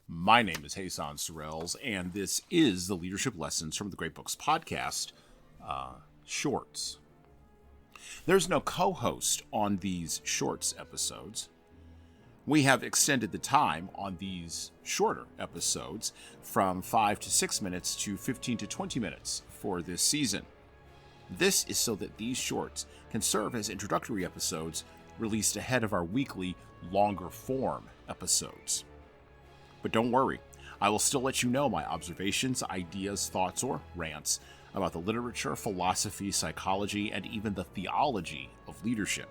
My name is Hassan Sorrells, and this is the Leadership Lessons from the Great Books podcast, Shorts. There's no co-host on these Shorts episodes. We have extended the time on these shorter episodes from 5 to 6 minutes to 15 to 20 minutes for this season. This is so that these shorts can serve as introductory episodes released ahead of our weekly, longer form episodes. But don't worry, I will still let you know my observations, ideas, thoughts, or rants about the literature, philosophy, psychology, and even the theology of leadership,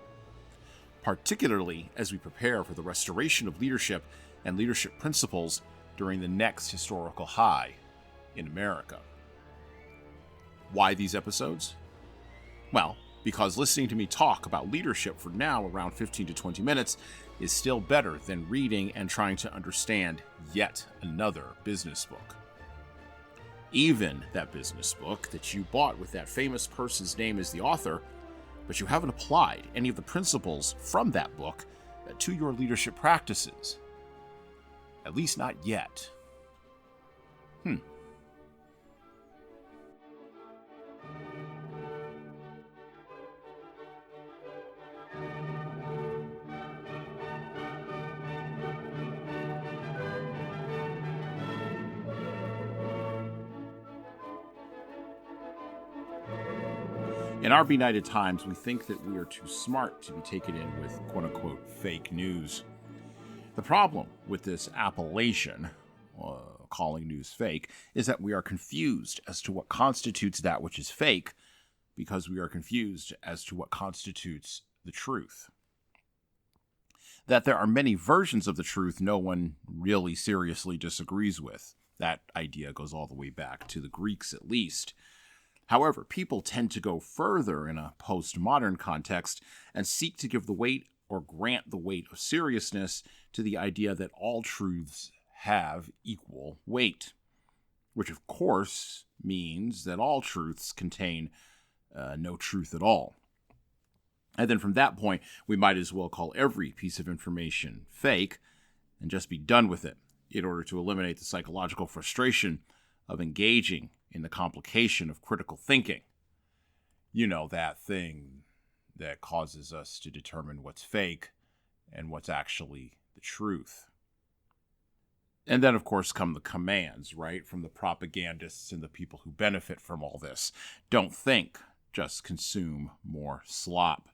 particularly as we prepare for the restoration of leadership and leadership principles during the next historical high in America. Why these episodes? Well, because listening to me talk about leadership for now around 15 to 20 minutes is still better than reading and trying to understand yet another business book. Even that business book that you bought with that famous person's name as the author, but you haven't applied any of the principles from that book to your leadership practices. At least not yet. In our benighted times, we think that we are too smart to be taken in with quote-unquote fake news. The problem with this appellation, calling news fake, is that we are confused as to what constitutes that which is fake because we are confused as to what constitutes the truth. That there are many versions of the truth no one really seriously disagrees with. That idea goes all the way back to the Greeks at least. However, people tend to go further in a postmodern context and seek to give the weight or grant the weight of seriousness to the idea that all truths have equal weight, which of course means that all truths contain no truth at all. And then from that point, we might as well call every piece of information fake and just be done with it in order to eliminate the psychological frustration of engaging in the complication of critical thinking. You know, that thing that causes us to determine what's fake and what's actually the truth. And then, of course, come the commands, right, from the propagandists and the people who benefit from all this. Don't think, just consume more slop.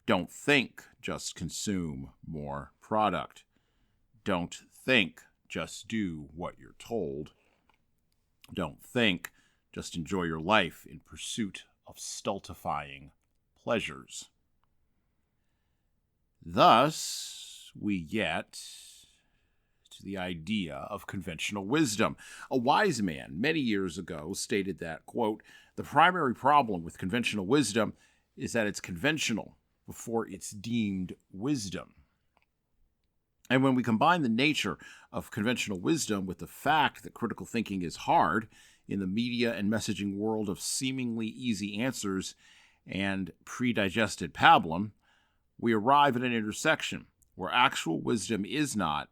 Don't think, just consume more product. Don't think, just do what you're told. Don't think, just enjoy your life in pursuit of stultifying pleasures. Thus, we get to the idea of conventional wisdom. A wise man many years ago stated that, quote, "The primary problem with conventional wisdom is that it's conventional before it's deemed wisdom." And when we combine the nature of conventional wisdom with the fact that critical thinking is hard in the media and messaging world of seemingly easy answers and pre-digested pablum, we arrive at an intersection where actual wisdom is not,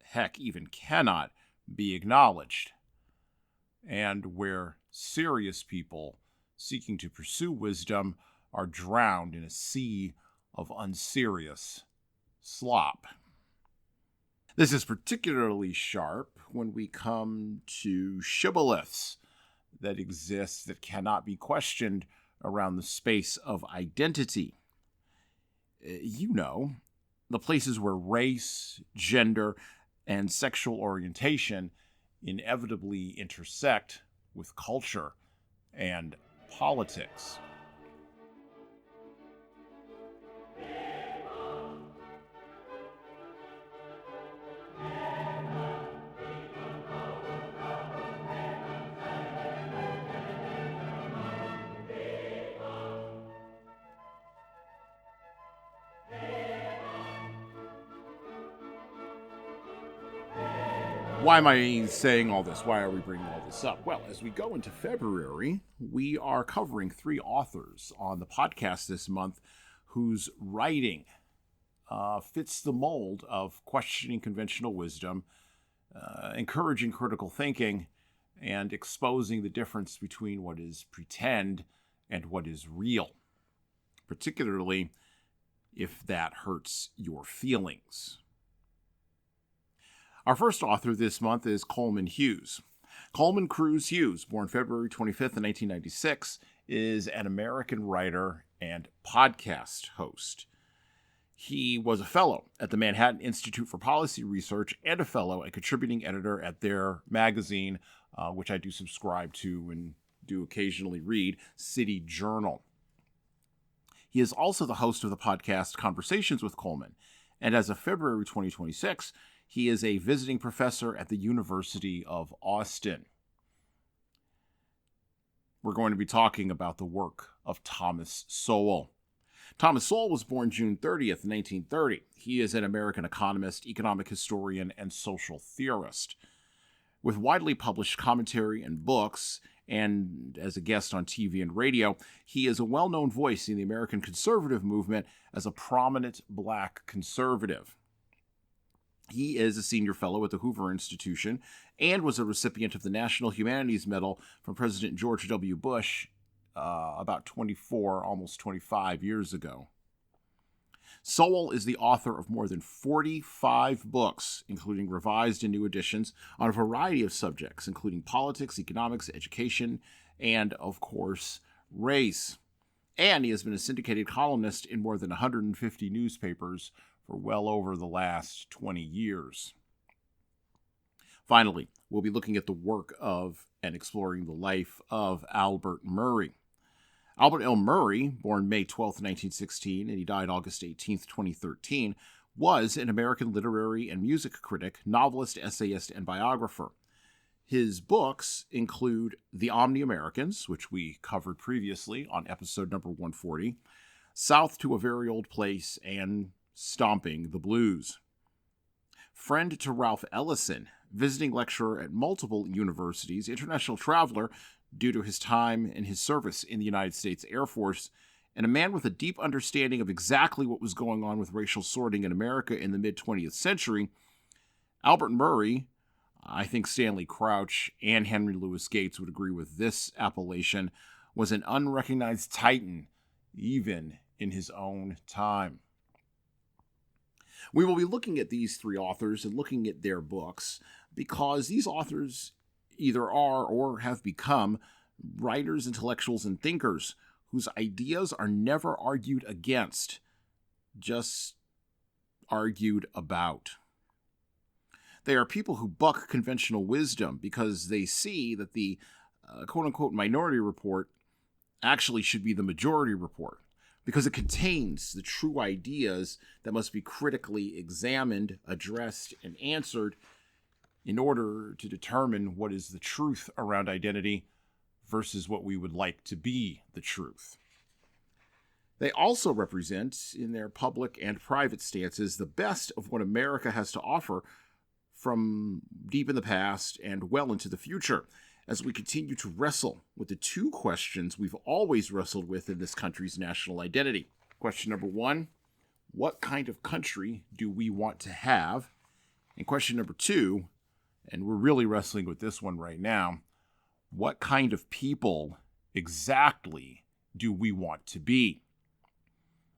heck, even cannot, be acknowledged, and where serious people seeking to pursue wisdom are drowned in a sea of unserious slop. This is particularly sharp when we come to shibboleths that exist that cannot be questioned around the space of identity. You know, the places where race, gender, and sexual orientation inevitably intersect with culture and politics. Why am I saying all this? Why are we bringing all this up? Well, as we go into February, we are covering 3 authors on the podcast this month whose writing fits the mold of questioning conventional wisdom encouraging critical thinking and exposing the difference between what is pretend and what is real, particularly if that hurts your feelings. Our first author this month is Coleman Hughes. Coleman Cruz Hughes, born February 25th, 1996, is an American writer and podcast host. He was a fellow at the Manhattan Institute for Policy Research and a fellow and contributing editor at their magazine, which I do subscribe to and do occasionally read, City Journal. He is also the host of the podcast Conversations with Coleman, and as of February 2026, he is a visiting professor at the University of Austin. We're going to be talking about the work of Thomas Sowell. Thomas Sowell was born June 30th, 1930. He is an American economist, economic historian, and social theorist. With widely published commentary and books, and as a guest on TV and radio, he is a well-known voice in the American conservative movement as a prominent black conservative. He is a senior fellow at the Hoover Institution and was a recipient of the National Humanities Medal from President George W. Bush about 24, almost 25 years ago. Sowell is the author of more than 45 books, including revised and new editions, on a variety of subjects, including politics, economics, education, and, of course, race. And he has been a syndicated columnist in more than 150 newspapers for well over the last 20 years. Finally, we'll be looking at the work of and exploring the life of Albert Murray. Albert L. Murray, born May 12, 1916, and he died August 18, 2013, was an American literary and music critic, novelist, essayist, and biographer. His books include The Omni-Americans, which we covered previously on episode number 140, South to a Very Old Place, and Stomping the Blues. Friend to Ralph Ellison, visiting lecturer at multiple universities, international traveler due to his time and his service in the United States Air Force, and a man with a deep understanding of exactly what was going on with racial sorting in America in the mid-20th century, Albert Murray, I think Stanley Crouch and Henry Louis Gates would agree with this appellation, was an unrecognized titan, even in his own time. We will be looking at these three authors and looking at their books because these authors either are or have become writers, intellectuals, and thinkers whose ideas are never argued against, just argued about. They are people who buck conventional wisdom because they see that the quote-unquote minority report actually should be the majority report, because it contains the true ideas that must be critically examined, addressed, and answered in order to determine what is the truth around identity versus what we would like to be the truth. They also represent, in their public and private stances, the best of what America has to offer from deep in the past and well into the future, as we continue to wrestle with the two questions we've always wrestled with in this country's national identity. Question number one, what kind of country do we want to have? And question number two, and we're really wrestling with this one right now, what kind of people exactly do we want to be?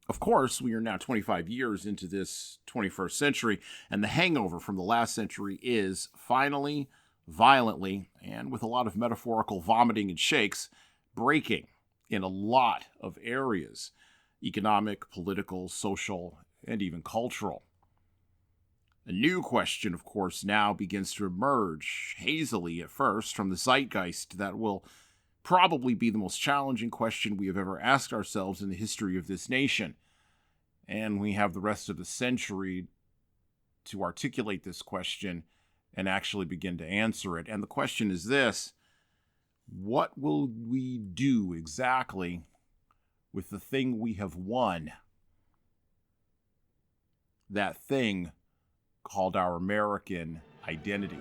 Of course, we are now 25 years into this 21st century, and the hangover from the last century is finally, violently, and with a lot of metaphorical vomiting and shakes, breaking in a lot of areas: economic, political, social, and even cultural. A new question, of course, now begins to emerge, hazily at first, from the zeitgeist that will probably be the most challenging question we have ever asked ourselves in the history of this nation. And we have the rest of the century to articulate this question and actually begin to answer it. And the question is this: what will we do exactly with the thing we have won? That thing called our American identity.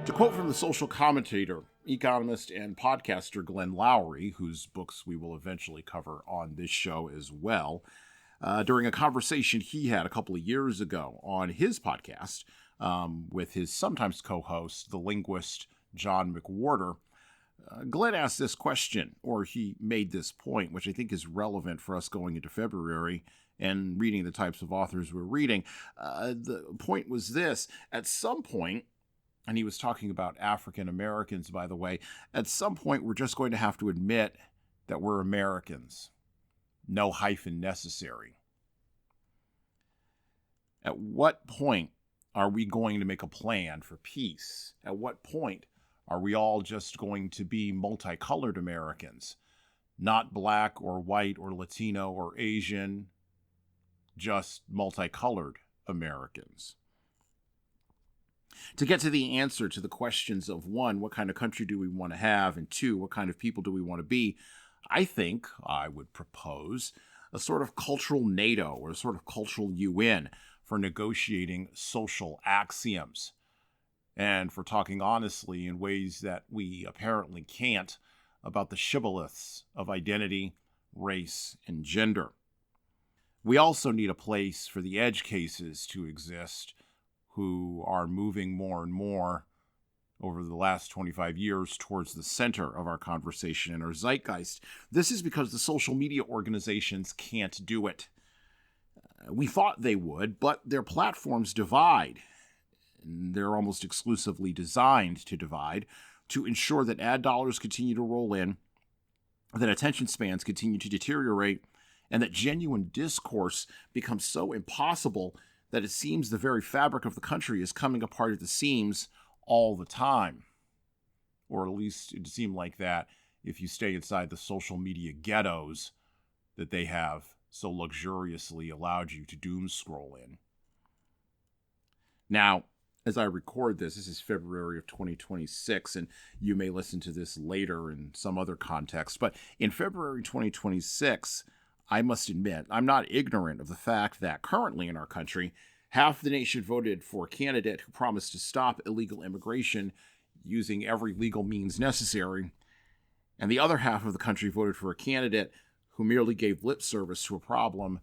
To quote from the social commentator, economist, and podcaster Glenn Loury, whose books we will eventually cover on this show as well, during a conversation he had a couple of years ago on his podcast with his sometimes co-host, the linguist John McWhorter, Glenn asked this question, or he made this point, which I think is relevant for us going into February and reading the types of authors we're reading. The point was this: at some point, and he was talking about African Americans, by the way, at some point we're just going to have to admit that we're Americans. No hyphen necessary. At what point are we going to make a plan for peace? At what point are we all just going to be multicolored Americans? Not black or white or Latino or Asian, just multicolored Americans. To get to the answer to the questions of one, what kind of country do we want to have? And two, what kind of people do we want to be? I think I would propose a sort of cultural NATO or a sort of cultural UN for negotiating social axioms and for talking honestly in ways that we apparently can't about the shibboleths of identity, race, and gender. We also need a place for the edge cases to exist, who are moving more and more over the last 25 years towards the center of our conversation and our zeitgeist. This is because the social media organizations can't do it. We thought they would, but their platforms divide. They're almost exclusively designed to divide, to ensure that ad dollars continue to roll in, that attention spans continue to deteriorate, and that genuine discourse becomes so impossible that it seems the very fabric of the country is coming apart at the seams all the time. Or at least it seemed like that if you stay inside the social media ghettos that they have so luxuriously allowed you to doom scroll in. Now, as I record this is February of 2026, and you may listen to this later in some other context, but in February 2026, I must admit, I'm not ignorant of the fact that currently in our country, half the nation voted for a candidate who promised to stop illegal immigration using every legal means necessary, and the other half of the country voted for a candidate who merely gave lip service to a problem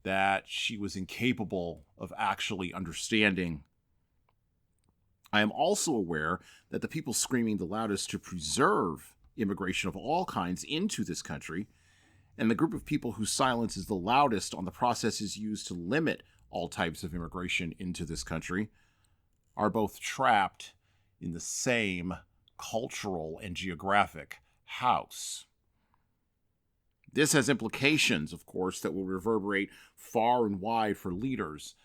that she was incapable of actually understanding. I am also aware that the people screaming the loudest to preserve immigration of all kinds into this country, and the group of people whose silence is the loudest on the processes used to limit all types of immigration into this country, are both trapped in the same cultural and geographic house. This has implications, of course, that will reverberate far and wide for leaders,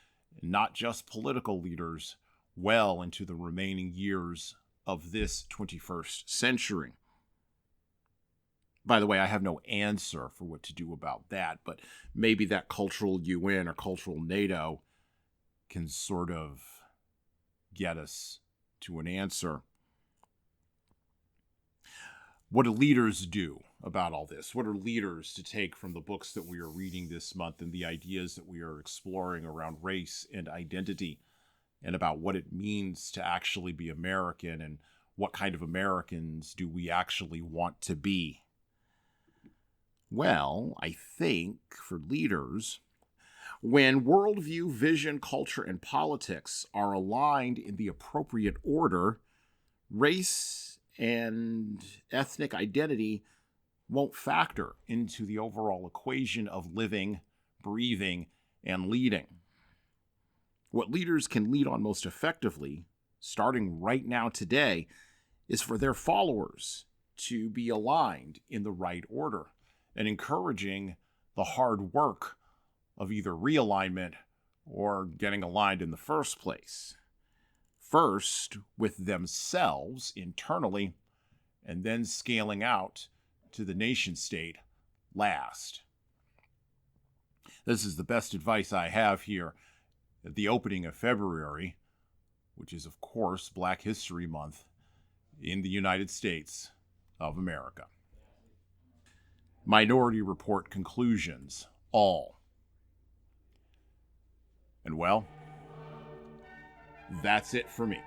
and not just political leaders, well into the remaining years of this 21st century. By the way, I have no answer for what to do about that, but maybe that cultural UN or cultural NATO can sort of get us to an answer. What do leaders do about all this? What are leaders to take from the books that we are reading this month and the ideas that we are exploring around race and identity, and about what it means to actually be American and what kind of Americans do we actually want to be? Well, I think for leaders, when worldview, vision, culture, and politics are aligned in the appropriate order, race and ethnic identity won't factor into the overall equation of living, breathing, and leading. What leaders can lead on most effectively, starting right now today, is for their followers to be aligned in the right order and encouraging the hard work of either realignment or getting aligned in the first place. First, with themselves internally, and then scaling out to the nation state last. This is the best advice I have here at the opening of February, which is, of course, Black History Month in the United States of America. Minority Report conclusions, all. And well, that's it for me.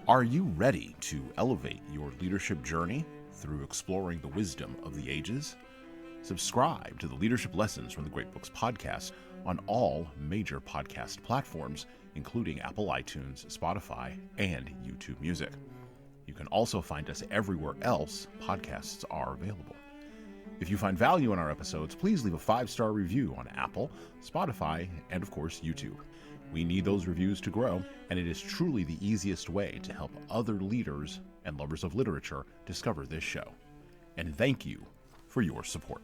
Are you ready to elevate your leadership journey through exploring the wisdom of the ages? Subscribe to the Leadership Lessons from the Great Books podcast on all major podcast platforms, including Apple iTunes, Spotify, and YouTube Music. You can also find us everywhere else podcasts are available. If you find value in our episodes, please leave a 5-star review on Apple, Spotify, and of course, YouTube. We need those reviews to grow, and it is truly the easiest way to help other leaders and lovers of literature discover this show. And thank you for your support.